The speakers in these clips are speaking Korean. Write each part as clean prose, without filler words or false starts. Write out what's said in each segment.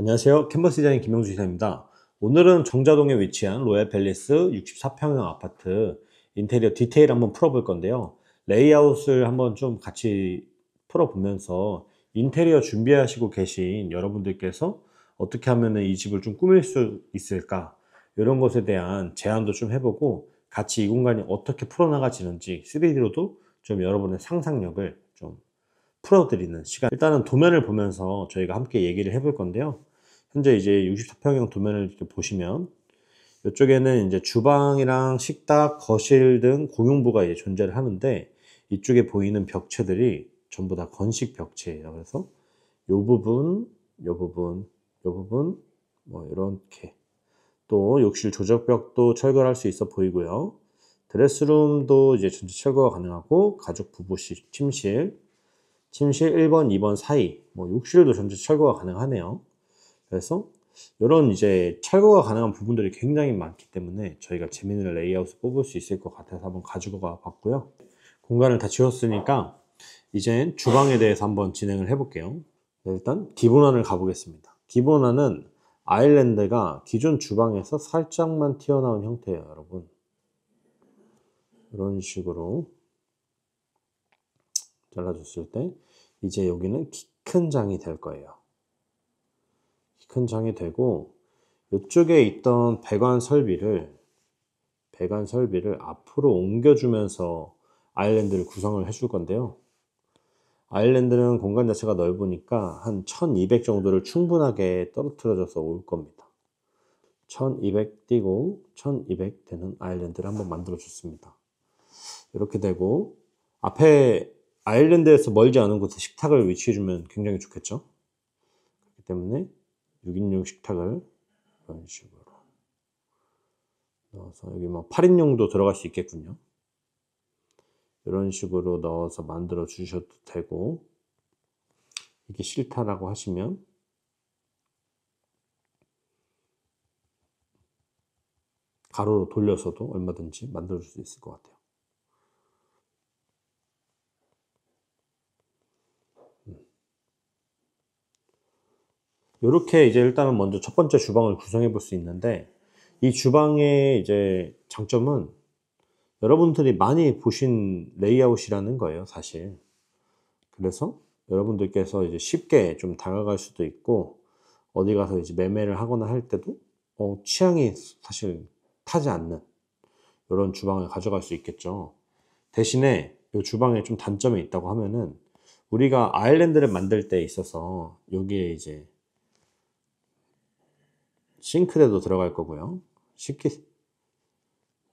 안녕하세요. 캔버스 디자인 김영주 기사입니다. 오늘은 정자동에 위치한 로얄 팰리스 64평형 아파트 인테리어 디테일 한번 풀어볼 건데요. 레이아웃을 한번 좀 같이 풀어보면서 인테리어 준비하시고 계신 여러분들께서 어떻게 하면 이 집을 좀 꾸밀 수 있을까, 이런 것에 대한 제안도 좀 해보고 같이 이 공간이 어떻게 풀어나가지는지 3D로도 좀 여러분의 상상력을 좀 풀어드리는 시간. 일단은 도면을 보면서 저희가 함께 얘기를 해볼 건데요. 현재 이제 64평형 도면을 이렇게 보시면 이쪽에는 이제 주방이랑 식탁, 거실 등 공용부가 이제 존재를 하는데, 이쪽에 보이는 벽체들이 전부 다 건식 벽체예요. 그래서 요 부분, 요 부분, 요 부분, 뭐 이렇게 또 욕실 조적벽도 철거할 수 있어 보이고요. 드레스룸도 이제 전체 철거가 가능하고, 가족 부부실, 침실 1번, 2번 사이, 뭐 욕실도 전체 철거가 가능하네요. 그래서 이런 이제 철거가 가능한 부분들이 굉장히 많기 때문에 저희가 재미있는 레이아웃을 뽑을 수 있을 것 같아서 한번 가지고 가 봤고요. 공간을 다 지웠으니까 이제 주방에 대해서 한번 진행을 해 볼게요. 일단 기본안을 가보겠습니다. 기본안은 아일랜드가 기존 주방에서 살짝만 튀어나온 형태예요, 여러분. 이런 식으로 잘라줬을 때 이제 여기는 키 큰 장이 될 거예요. 키 큰 장이 되고, 이쪽에 있던 배관 설비를 앞으로 옮겨주면서 아일랜드를 구성을 해줄 건데요. 아일랜드는 공간 자체가 넓으니까 한 1200 정도를 충분하게 떨어뜨려져서 올 겁니다. 1200 띄고 1200 되는 아일랜드를 한번 만들어 줬습니다. 이렇게 되고, 앞에 아일랜드에서 멀지 않은 곳에 식탁을 위치해 주면 굉장히 좋겠죠. 그렇기 때문에 6인용 식탁을 이런 식으로 넣어서, 여기 뭐 8인용도 들어갈 수 있겠군요. 이런 식으로 넣어서 만들어 주셔도 되고, 이게 싫다라고 하시면 가로로 돌려서도 얼마든지 만들어 줄 수 있을 것 같아요. 이렇게 이제 일단은 먼저 첫 번째 주방을 구성해 볼 수 있는데, 이 주방의 이제 장점은 여러분들이 많이 보신 레이아웃이라는 거예요, 사실. 그래서 여러분들께서 이제 쉽게 좀 다가갈 수도 있고, 어디 가서 이제 매매를 하거나 할 때도 취향이 사실 타지 않는 이런 주방을 가져갈 수 있겠죠. 대신에 이 주방에 좀 단점이 있다고 하면은, 우리가 아일랜드를 만들 때 있어서 여기에 이제 싱크대도 들어갈 거고요.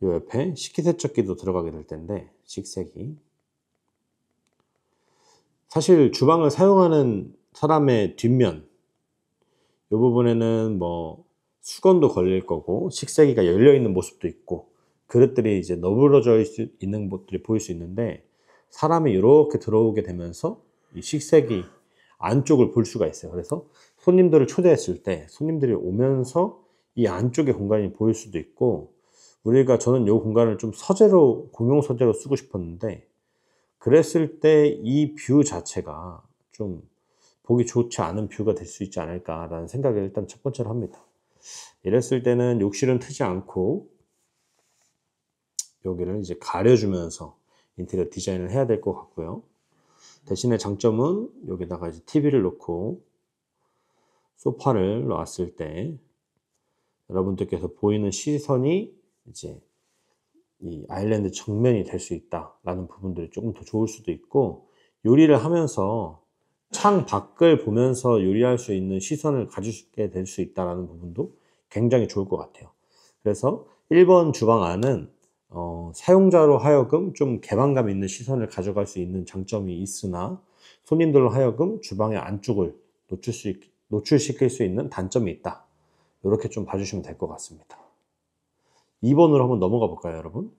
요 옆에 식기세척기도 들어가게 될 텐데, 식세기. 사실 주방을 사용하는 사람의 뒷면, 이 부분에는 뭐 수건도 걸릴 거고, 식세기가 열려 있는 모습도 있고, 그릇들이 이제 너부러져 있는 것들이 보일 수 있는데, 사람이 이렇게 들어오게 되면서 이 식세기 안쪽을 볼 수가 있어요. 그래서 손님들을 초대했을 때 손님들이 오면서 이 안쪽의 공간이 보일 수도 있고, 저는 이 공간을 좀 서재로, 공용 서재로 쓰고 싶었는데, 그랬을 때 이 뷰 자체가 좀 보기 좋지 않은 뷰가 될 수 있지 않을까라는 생각을 일단 첫 번째로 합니다. 이랬을 때는 욕실은 트지 않고 여기를 이제 가려주면서 인테리어 디자인을 해야 될 것 같고요. 대신에 장점은 여기다가 이제 TV를 놓고 소파를 놨을 때 여러분들께서 보이는 시선이 이제 이 아일랜드 정면이 될 수 있다라는 부분들이 조금 더 좋을 수도 있고, 요리를 하면서 창 밖을 보면서 요리할 수 있는 시선을 가지게 될 수 있다라는 부분도 굉장히 좋을 것 같아요. 그래서 1번 주방 안은 사용자로 하여금 좀 개방감 있는 시선을 가져갈 수 있는 장점이 있으나, 손님들로 하여금 주방의 안쪽을 노출시킬 수 있는 단점이 있다. 이렇게 좀 봐주시면 될 것 같습니다. 2번으로 한번 넘어가 볼까요, 여러분?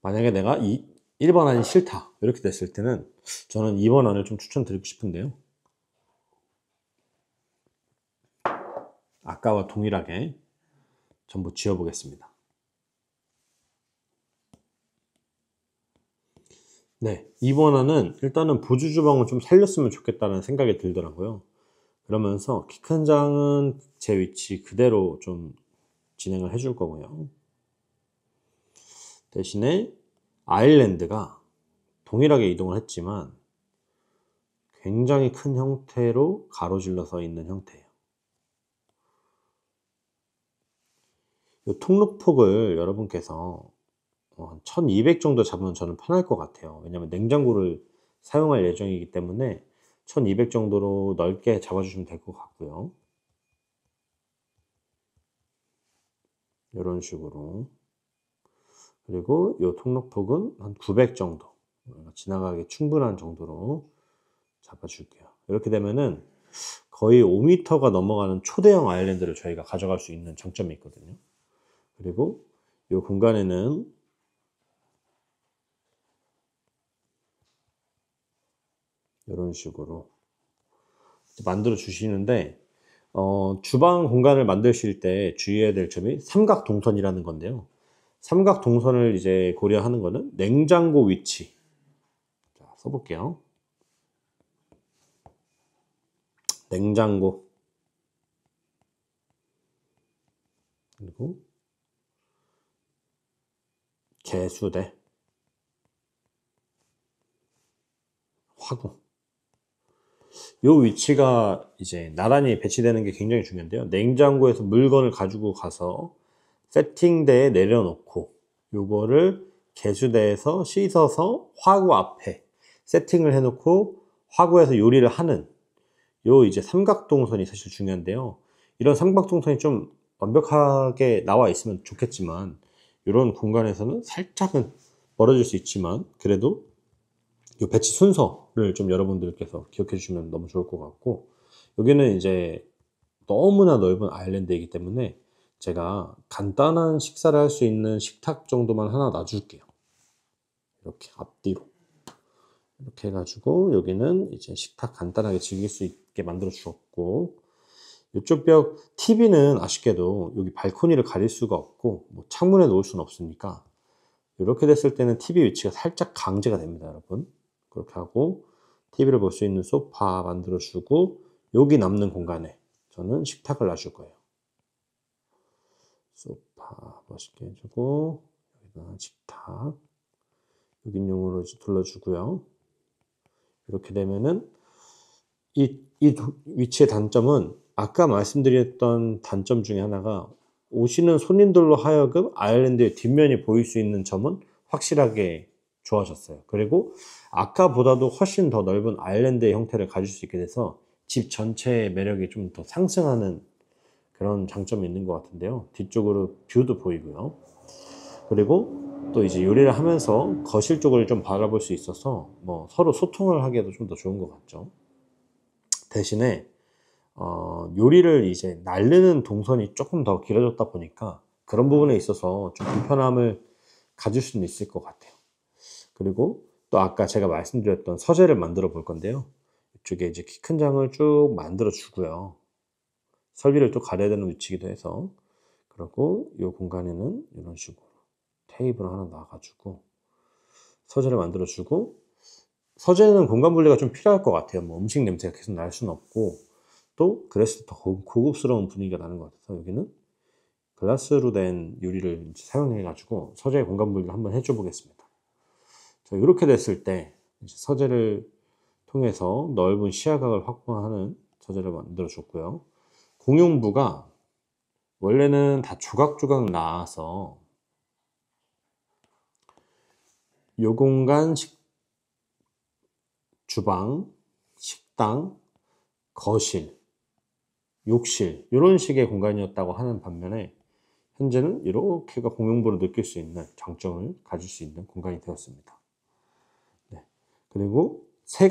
만약에 내가 1번 안이 싫다 이렇게 됐을 때는 저는 2번 안을 좀 추천드리고 싶은데요. 아까와 동일하게 전부 지워보겠습니다. 네, 이번 화는 일단은 보조 주방을 좀 살렸으면 좋겠다는 생각이 들더라고요. 그러면서 키 큰 장은 제 위치 그대로 좀 진행을 해줄 거고요. 대신에 아일랜드가 동일하게 이동을 했지만 굉장히 큰 형태로 가로질러서 있는 형태예요. 이 통로폭을 여러분께서 1200 정도 잡으면 저는 편할 것 같아요. 왜냐면 냉장고를 사용할 예정이기 때문에 1200 정도로 넓게 잡아주시면 될 것 같고요. 이런 식으로. 그리고 이 통로폭은 한 900 정도 지나가기 충분한 정도로 잡아줄게요. 이렇게 되면은 거의 5m가 넘어가는 초대형 아일랜드를 저희가 가져갈 수 있는 장점이 있거든요. 그리고 이 공간에는 이런 식으로 만들어 주시는데 주방 공간을 만드실 때 주의해야 될 점이 삼각 동선이라는 건데요. 삼각 동선을 이제 고려하는 거는 냉장고 위치. 자, 써볼게요. 냉장고. 그리고 개수대. 화구. 요 위치가 이제 나란히 배치되는 게 굉장히 중요한데요. 냉장고에서 물건을 가지고 가서 세팅대에 내려놓고 요거를 개수대에서 씻어서 화구 앞에 세팅을 해놓고 화구에서 요리를 하는 요 이제 삼각동선이 사실 중요한데요. 이런 삼각동선이 좀 완벽하게 나와 있으면 좋겠지만 이런 공간에서는 살짝은 멀어질 수 있지만 그래도 이 배치 순서를 좀 여러분들께서 기억해 주시면 너무 좋을 것 같고, 여기는 이제 너무나 넓은 아일랜드이기 때문에 제가 간단한 식사를 할 수 있는 식탁 정도만 하나 놔줄게요. 이렇게 앞뒤로 이렇게 해가지고 여기는 이제 식탁 간단하게 즐길 수 있게 만들어 주었고, 이쪽 벽 TV는 아쉽게도 여기 발코니를 가릴 수가 없고 뭐 창문에 놓을 수는 없으니까 이렇게 됐을 때는 TV 위치가 살짝 강제가 됩니다, 여러분. 그렇게 하고 TV를 볼 수 있는 소파 만들어 주고 여기 남는 공간에 저는 식탁을 놔줄 거예요. 소파 멋있게 해주고 여기다 식탁 6인용으로 둘러주고요. 이렇게 되면은 이 위치의 단점은 아까 말씀드렸던 단점 중에 하나가 오시는 손님들로 하여금 아일랜드의 뒷면이 보일 수 있는 점은 확실하게 좋아졌어요. 그리고 아까보다도 훨씬 더 넓은 아일랜드의 형태를 가질 수 있게 돼서 집 전체의 매력이 좀 더 상승하는 그런 장점이 있는 것 같은데요. 뒤쪽으로 뷰도 보이고요. 그리고 또 이제 요리를 하면서 거실 쪽을 좀 바라볼 수 있어서 뭐 서로 소통을 하기에도 좀 더 좋은 것 같죠. 대신에 요리를 이제 나르는 동선이 조금 더 길어졌다 보니까 그런 부분에 있어서 좀 불편함을 가질 수는 있을 것 같아요. 그리고 또 아까 제가 말씀드렸던 서재를 만들어 볼 건데요. 이쪽에 이제 키 큰 장을 쭉 만들어 주고요. 설비를 또 가려야 되는 위치이기도 해서, 그리고 이 공간에는 이런 식으로 테이블 하나 놔가지고 서재를 만들어 주고, 서재는 공간 분리가 좀 필요할 것 같아요. 뭐 음식 냄새가 계속 날 수는 없고, 또 그래서 더 고급스러운 분위기가 나는 것 같아서 여기는 글라스로 된 유리를 사용해 가지고 서재 공간 분리를 한번 해줘 보겠습니다. 자, 이렇게 됐을 때 이제 서재를 통해서 넓은 시야각을 확보하는 서재를 만들어 줬고요. 공용부가 원래는 다 조각조각 나와서 요 공간 주방, 식당, 거실, 욕실 이런 식의 공간이었다고 하는 반면에 현재는 이렇게가 공용부를 느낄 수 있는 장점을 가질 수 있는 공간이 되었습니다. 네. 그리고 세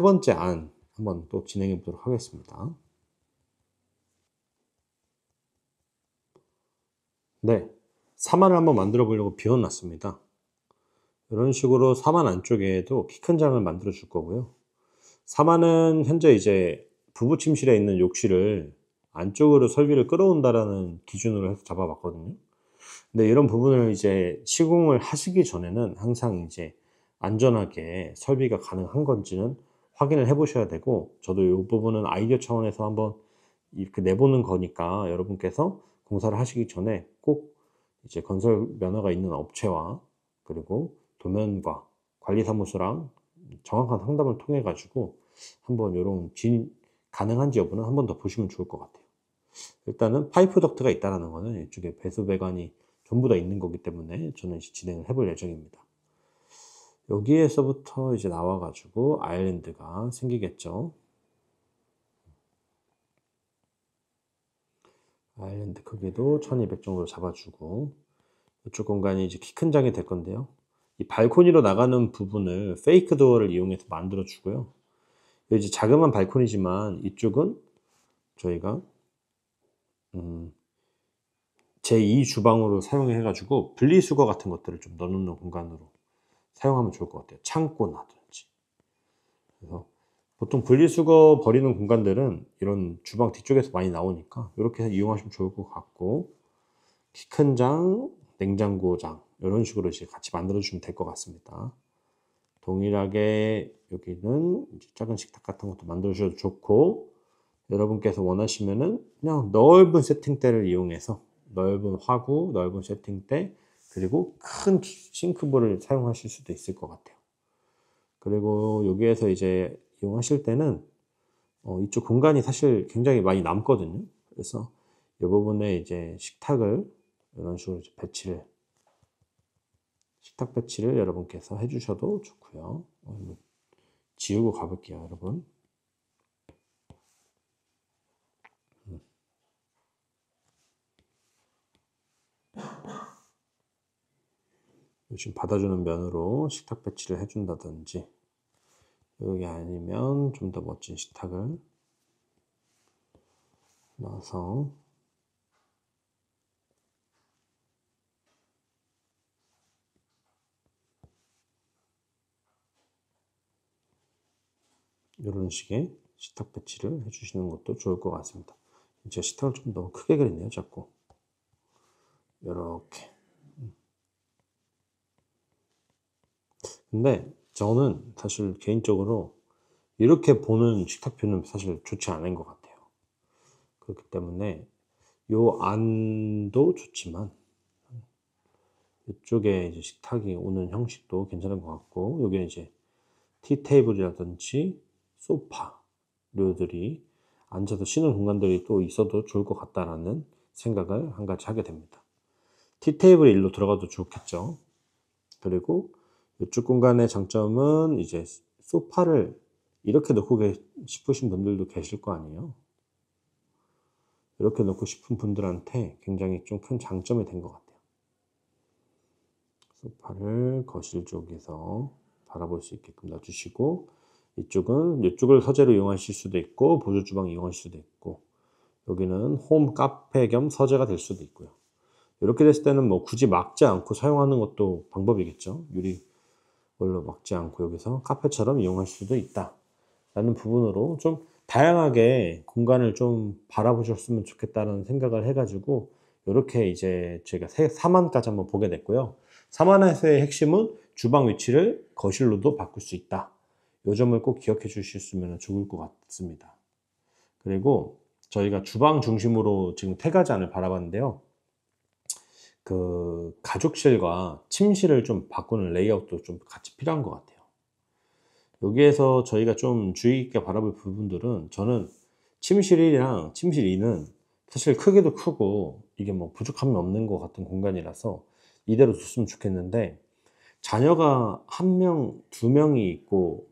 번째 안 한번 또 진행해 보도록 하겠습니다. 네, 사만을 한번 만들어 보려고 비워놨습니다. 이런 식으로 사만 안쪽에도 키 큰 장을 만들어 줄 거고요. 사만은 현재 이제 부부 침실에 있는 욕실을 안쪽으로 설비를 끌어온다라는 기준으로 해서 잡아봤거든요. 근데 이런 부분을 이제 시공을 하시기 전에는 항상 이제 안전하게 설비가 가능한 건지는 확인을 해 보셔야 되고, 저도 이 부분은 아이디어 차원에서 한번 이렇게 내보는 거니까 여러분께서 공사를 하시기 전에 꼭 이제 건설 면허가 있는 업체와 그리고 도면과 관리사무소랑 정확한 상담을 통해 가지고 한번 요런 가능한지 여부는 한번 더 보시면 좋을 것 같아요. 일단은 파이프 덕트가 있다라는 거는 이쪽에 배수 배관이 전부 다 있는 거기 때문에 저는 이제 진행을 해볼 예정입니다. 여기에서부터 이제 나와 가지고 아일랜드가 생기겠죠. 아일랜드 크기도 1200 정도로 잡아주고, 이쪽 공간이 이제 키 큰 장이 될 건데요. 이 발코니로 나가는 부분을 페이크 도어를 이용해서 만들어 주고요. 이제 자그마한 발코니지만 이쪽은 저희가 제2 주방으로 사용해 가지고 분리수거 같은 것들을 좀 넣어놓는 공간으로 사용하면 좋을 것 같아요. 창고나든지. 그래서 보통 분리수거 버리는 공간들은 이런 주방 뒤쪽에서 많이 나오니까 이렇게 해서 이용하시면 좋을 것 같고, 키 큰 장, 냉장고장 이런 식으로 이제 같이 만들어 주시면 될 것 같습니다. 동일하게 여기는 이제 작은 식탁 같은 것도 만들어 주셔도 좋고, 여러분께서 원하시면은 그냥 넓은 세팅대를 이용해서 넓은 화구, 넓은 세팅대, 그리고 큰 싱크볼을 사용하실 수도 있을 것 같아요. 그리고 여기에서 이제 이용하실 때는 이쪽 공간이 사실 굉장히 많이 남거든요. 그래서 이 부분에 이제 식탁을 이런 식으로 이제 식탁 배치를 여러분께서 해주셔도 좋고요. 지우고 가볼게요, 여러분. 요즘 받아주는 면으로 식탁 배치를 해준다든지, 여기 아니면 좀 더 멋진 식탁을 넣어서 이런 식의 식탁 배치를 해주시는 것도 좋을 것 같습니다. 제가 식탁을 좀 너무 크게 그렸네요, 자꾸. 이렇게. 근데 저는 사실 개인적으로 이렇게 보는 식탁뷰는 사실 좋지 않은 것 같아요. 그렇기 때문에 요 안도 좋지만 이쪽에 이제 식탁이 오는 형식도 괜찮은 것 같고, 여기는 이제 티 테이블이라든지 소파류들이 앉아서 쉬는 공간들이 또 있어도 좋을 것 같다라는 생각을 한 가지 하게 됩니다. 티 테이블이 일로 들어가도 좋겠죠. 그리고 이쪽 공간의 장점은 이제 소파를 이렇게 놓고 싶으신 분들도 계실 거 아니에요. 이렇게 놓고 싶은 분들한테 굉장히 좀 큰 장점이 된 것 같아요. 소파를 거실 쪽에서 바라볼 수 있게끔 놔주시고, 이쪽을 서재로 이용하실 수도 있고 보조 주방 이용하실 수도 있고, 여기는 홈 카페 겸 서재가 될 수도 있고요. 이렇게 됐을 때는 뭐 굳이 막지 않고 사용하는 것도 방법이겠죠. 유리걸로 막지 않고 여기서 카페처럼 이용할 수도 있다 라는 부분으로 좀 다양하게 공간을 좀 바라보셨으면 좋겠다는 생각을 해가지고 이렇게 이제 제가 4만까지 한번 보게 됐고요. 4만에서의 핵심은 주방 위치를 거실로도 바꿀 수 있다. 이 점을 꼭 기억해 주셨으면 좋을 것 같습니다. 그리고 저희가 주방 중심으로 지금 3가지 바라봤는데요. 그 가족실과 침실을 좀 바꾸는 레이아웃도 좀 같이 필요한 것 같아요. 여기에서 저희가 좀 주의 깊게 바라볼 부분들은, 저는 침실 1이랑 침실 2는 사실 크기도 크고 이게 뭐 부족함이 없는 것 같은 공간이라서 이대로 뒀으면 좋겠는데, 자녀가 1명, 2명이 있고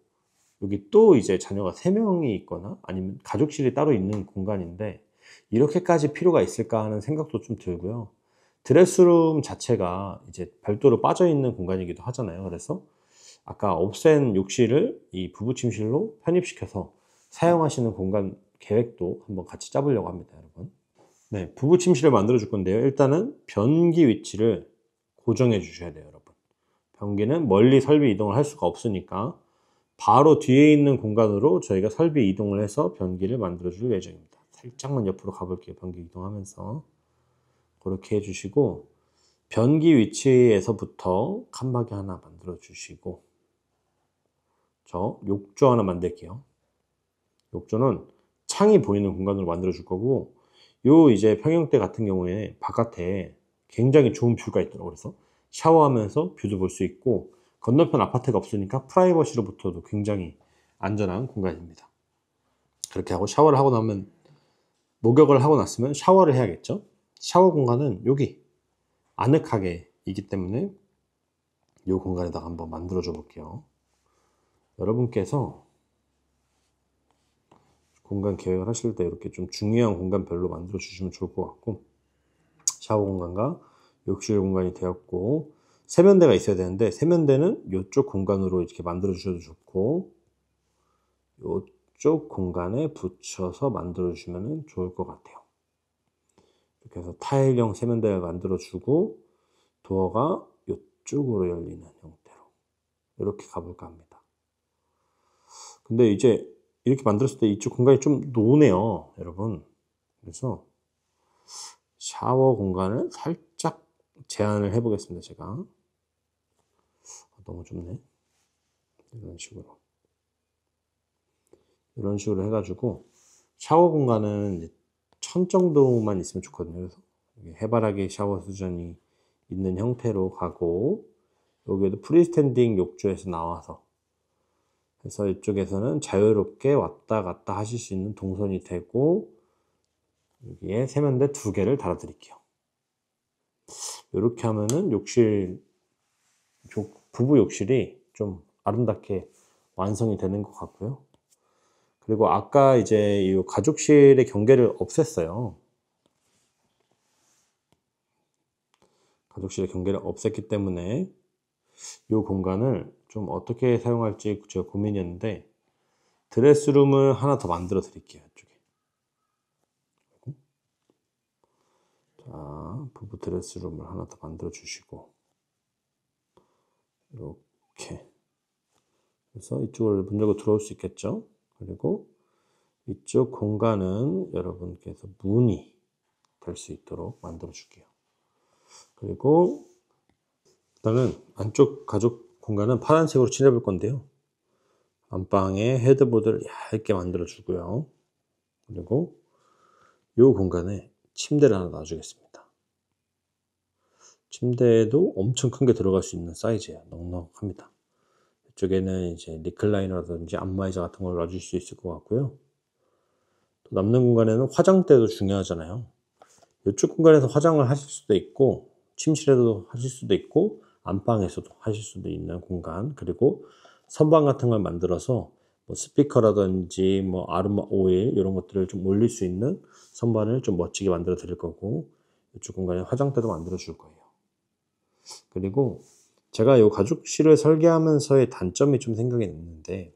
여기 또 이제 자녀가 3명이 있거나 아니면 가족실이 따로 있는 공간인데 이렇게까지 필요가 있을까 하는 생각도 좀 들고요. 드레스룸 자체가 이제 별도로 빠져 있는 공간이기도 하잖아요. 그래서 아까 없앤 욕실을 이 부부 침실로 편입시켜서 사용하시는 공간 계획도 한번 같이 짜보려고 합니다, 여러분. 네, 부부 침실을 만들어 줄 건데요. 일단은 변기 위치를 고정해 주셔야 돼요, 여러분. 변기는 멀리 설비 이동을 할 수가 없으니까 바로 뒤에 있는 공간으로 저희가 설비 이동을 해서 변기를 만들어 줄 예정입니다. 살짝만 옆으로 가볼게요. 변기 이동하면서 그렇게 해주시고, 변기 위치에서부터 칸막이 하나 만들어 주시고, 저 욕조 하나 만들게요. 욕조는 창이 보이는 공간으로 만들어 줄 거고, 요 이제 평형대 같은 경우에 바깥에 굉장히 좋은 뷰가 있더라고요. 그래서 샤워하면서 뷰도 볼 수 있고, 건너편 아파트가 없으니까 프라이버시로부터도 굉장히 안전한 공간입니다. 그렇게 하고 샤워를 하고 나면, 목욕을 하고 났으면 샤워를 해야겠죠. 샤워 공간은 여기 아늑하게 있기 때문에 이 공간에다가 한번 만들어 줘 볼게요. 여러분께서 공간 계획을 하실 때 이렇게 좀 중요한 공간별로 만들어 주시면 좋을 것 같고, 샤워 공간과 욕실 공간이 되었고, 세면대가 있어야 되는데 세면대는 이쪽 공간으로 이렇게 만들어 주셔도 좋고, 이쪽 공간에 붙여서 만들어 주시면 좋을 것 같아요. 이렇게 해서 타일형 세면대를 만들어 주고, 도어가 이쪽으로 열리는 형태로 이렇게 가볼까 합니다. 근데 이제 이렇게 만들었을 때 이쪽 공간이 좀 노네요, 여러분. 그래서 샤워 공간을 살짝 제한을 해 보겠습니다. 제가 너무 좁네. 이런 식으로 해가지고 샤워 공간은 이제 1000 정도만 있으면 좋거든요. 그래서 해바라기 샤워 수전이 있는 형태로 가고, 여기에도 프리스탠딩 욕조에서 나와서 그래서 이쪽에서는 자유롭게 왔다 갔다 하실 수 있는 동선이 되고, 여기에 세면대 2개를 달아 드릴게요. 이렇게 하면은 욕실, 부부 욕실이 좀 아름답게 완성이 되는 것 같고요. 그리고 아까 이제 이 가족실의 경계를 없앴어요. 가족실의 경계를 없앴기 때문에 이 공간을 좀 어떻게 사용할지 제가 고민이었는데, 드레스룸을 하나 더 만들어 드릴게요. 이쪽에. 자, 부부 드레스룸을 하나 더 만들어 주시고, 이렇게 그래서 이쪽을 문 열고 들어올 수 있겠죠. 그리고 이쪽 공간은 여러분께서 문이 될 수 있도록 만들어 줄게요. 그리고 일단은 안쪽 가족 공간은 파란색으로 칠해 볼 건데요. 안방에 헤드보드를 얇게 만들어 주고요. 그리고 이 공간에 침대를 하나 놔주겠습니다. 침대에도 엄청 큰 게 들어갈 수 있는 사이즈예요. 넉넉합니다. 이쪽에는 이제 리클라이너라든지 안마의자 같은 걸 놔줄 수 있을 것 같고요. 또 남는 공간에는 화장대도 중요하잖아요. 이쪽 공간에서 화장을 하실 수도 있고, 침실에도 하실 수도 있고, 안방에서도 하실 수도 있는 공간, 그리고 선반 같은 걸 만들어서 뭐 스피커라든지 뭐 아로마 오일 이런 것들을 좀 올릴 수 있는 선반을 좀 멋지게 만들어 드릴 거고, 이쪽 공간에 화장대도 만들어 줄 거예요. 그리고 제가 이 가족실을 설계하면서의 단점이 좀 생각이 났는데,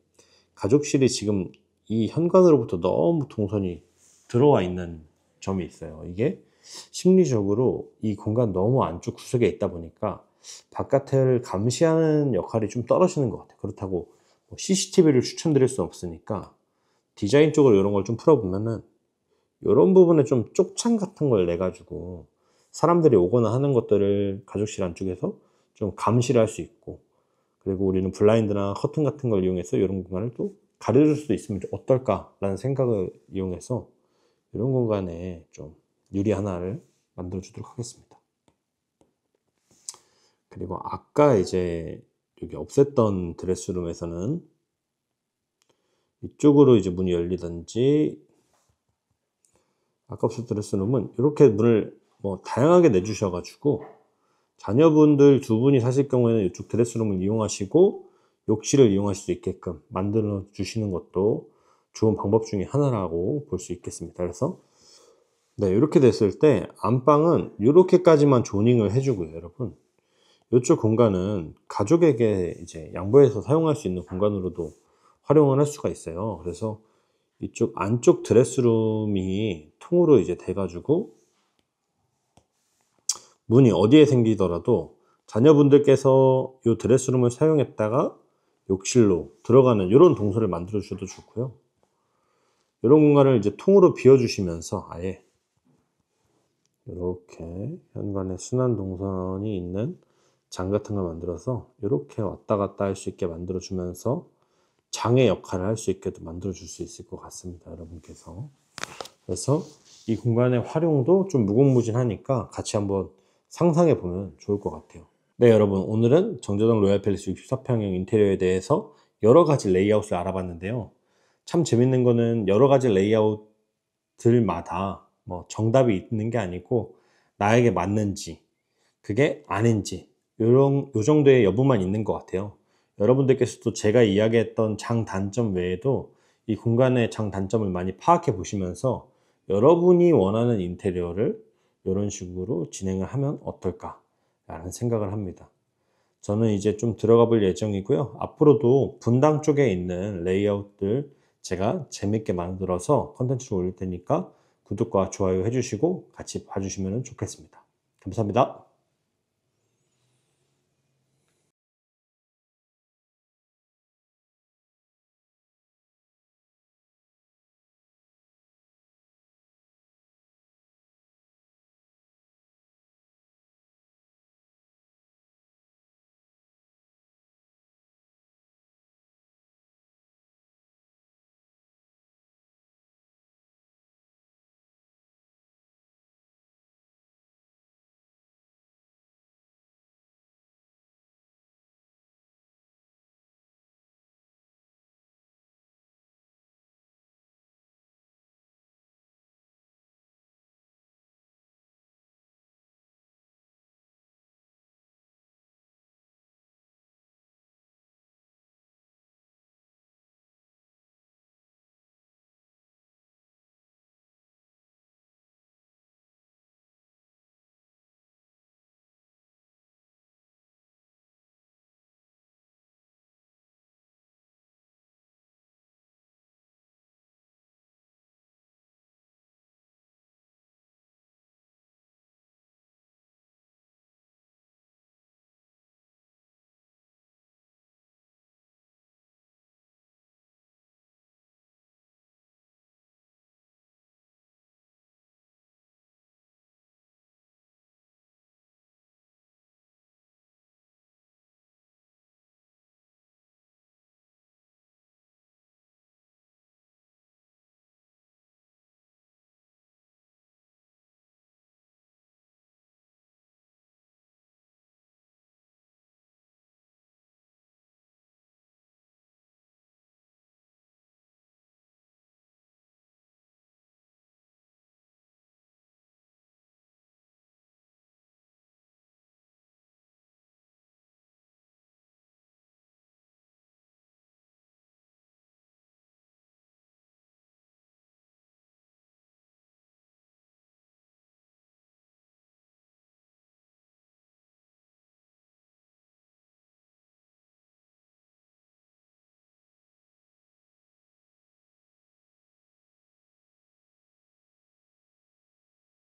가족실이 지금 이 현관으로부터 너무 동선이 들어와 있는 점이 있어요. 이게 심리적으로 이 공간 너무 안쪽 구석에 있다 보니까 바깥을 감시하는 역할이 좀 떨어지는 것 같아요. 그렇다고 CCTV를 추천드릴 수 없으니까 디자인 쪽으로 이런 걸 좀 풀어보면은, 이런 부분에 좀 쪽창 같은 걸 내가지고 사람들이 오거나 하는 것들을 가족실 안쪽에서 좀 감시를 할 수 있고, 그리고 우리는 블라인드나 커튼 같은 걸 이용해서 이런 공간을 또 가려줄 수도 있으면 어떨까라는 생각을 이용해서 이런 공간에 좀 유리 하나를 만들어 주도록 하겠습니다. 그리고 아까 이제 여기 없앴던 드레스룸에서는 이쪽으로 이제 문이 열리든지, 아까 없었던 드레스룸은 이렇게 문을 뭐 다양하게 내주셔가지고 자녀분들 2분이 사실 경우에는 이쪽 드레스룸을 이용하시고 욕실을 이용하실 수 있게끔 만들어 주시는 것도 좋은 방법 중에 하나라고 볼 수 있겠습니다. 그래서 네, 이렇게 됐을 때 안방은 이렇게까지만 조닝을 해주고요, 여러분. 이쪽 공간은 가족에게 이제 양보해서 사용할 수 있는 공간으로도 활용을 할 수가 있어요. 그래서 이쪽 안쪽 드레스룸이 통으로 이제 돼가지고 문이 어디에 생기더라도 자녀분들께서 이 드레스룸을 사용했다가 욕실로 들어가는 이런 동선을 만들어 주셔도 좋고요. 이런 공간을 이제 통으로 비워주시면서 아예 이렇게 현관에 순환 동선이 있는 장 같은 걸 만들어서 이렇게 왔다 갔다 할 수 있게 만들어 주면서 장의 역할을 할 수 있게도 만들어 줄 수 있을 것 같습니다, 여러분께서. 그래서 이 공간의 활용도 좀 무궁무진하니까 같이 한번 상상해 보면 좋을 것 같아요. 네, 여러분, 오늘은 정자동 로얄 팰리스 64평형 인테리어에 대해서 여러 가지 레이아웃을 알아봤는데요. 참 재밌는 거는 여러 가지 레이아웃들마다 뭐 정답이 있는 게 아니고 나에게 맞는지 그게 아닌지 요 정도의 여부만 있는 것 같아요. 여러분들께서도 제가 이야기했던 장단점 외에도 이 공간의 장단점을 많이 파악해 보시면서 여러분이 원하는 인테리어를 이런 식으로 진행을 하면 어떨까 라는 생각을 합니다. 저는 이제 좀 들어가 볼 예정이고요. 앞으로도 분당 쪽에 있는 레이아웃들 제가 재밌게 만들어서 컨텐츠를 올릴 테니까 구독과 좋아요 해주시고 같이 봐주시면 좋겠습니다. 감사합니다.